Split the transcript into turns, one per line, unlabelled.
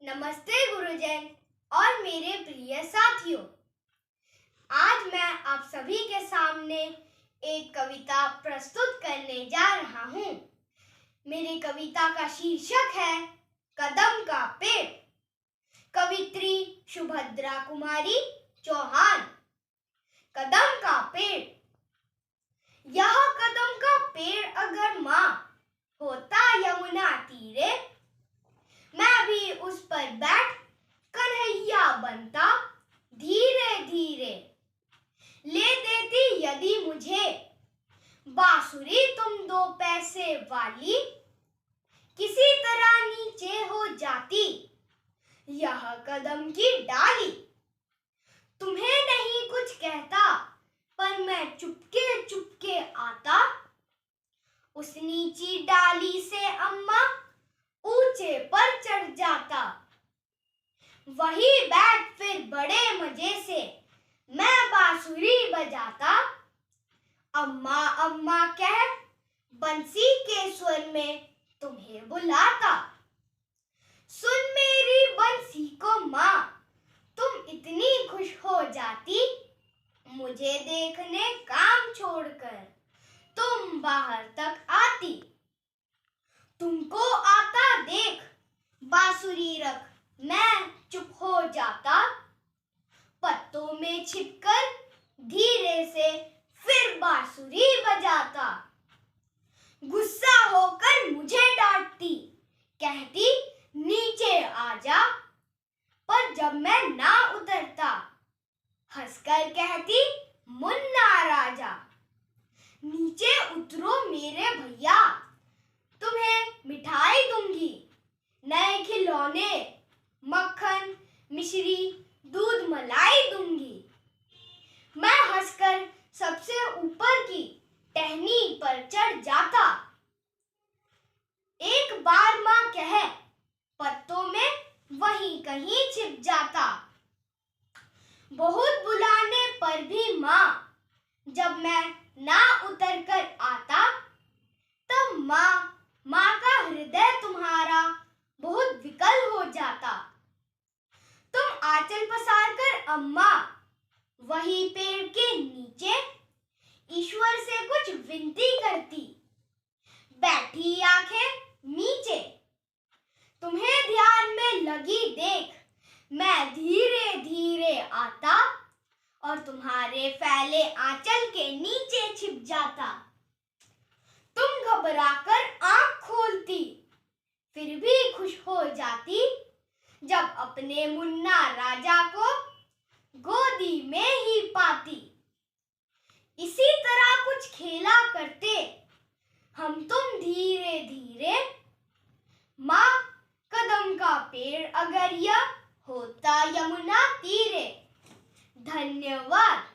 नमस्ते गुरुजन और मेरे प्रिय साथियों। आज मैं आप सभी के सामने एक कविता प्रस्तुत करने जा रहा हूँ। मेरी कविता का शीर्षक है कदम का पेड़। कवित्री सुभद्रा कुमारी चौहान। कदम का पेड़। यह कदम का पेड़ अगर माँ होता यमुना तीरे, मैं भी उस पर बैठ कन्हैया बनता धीरे धीरे। ले देती यदि मुझे बांसुरी तुम 2 पैसे वाली, किसी तरह नीचे हो जाती यह कदम की डाली। तुम्हें नहीं कुछ कहता पर मैं चुपके चुपके आता, उस नीची डाली से अम्मा ऊंचे पर चढ़ जाता। वही बैठ फिर बड़े मजे से मैं बांसुरी बजाता। अम्मा अम्मा कह बंसी के स्वर में तुम्हें बुलाता। सुन मेरी बंसी को माँ तुम इतनी खुश हो जाती, मुझे देखने काम छोड़कर तुम बाहर तक आती। तुमको आता देख बांसुरी रख मैं चुप हो जाता, पत्तों में छिपकर धीरे से फिर बांसुरी बजाता। गुस्सा होकर मुझे डांटती, कहती नीचे आ जा, पर जब मैं ना उतरता हंसकर कहती मुन्ना राजा। नीचे उतरो मेरे भैया, तुम्हें मिठाई दूंगी, नए खिलौने, मक्खन, मिश्री, दूध मलाई दूंगी। मैं हंसकर सबसे ऊपर की टहनी पर चढ़ जाता। एक बार माँ कहे पत्तों में वहीं कहीं छिप जाता। बहुत बुलाने पर भी माँ जब मैं ना उतर कर आता, तब माँ का हृदय तुम्हारा बहुत विकल हो जाता। तुम आंचल पसार कर अम्मा वही पेड़ के नीचे ईश्वर से कुछ विनती करती, बैठी आंखें नीचे। तुम्हें ध्यान में लगी देख मैं धीरे धीरे आता और तुम्हारे फैले आंचल के नीचे छिप जाता। तुम घबराकर आंख खोलती, फिर भी खुश हो जाती जब अपने मुन्ना राजा को गोदी में ही पाती। इसी तरह कुछ खेला करते हम तुम धीरे धीरे, माँ कदम का पेड़ अगर यह होता यमुना तीरे। धन्यवाद।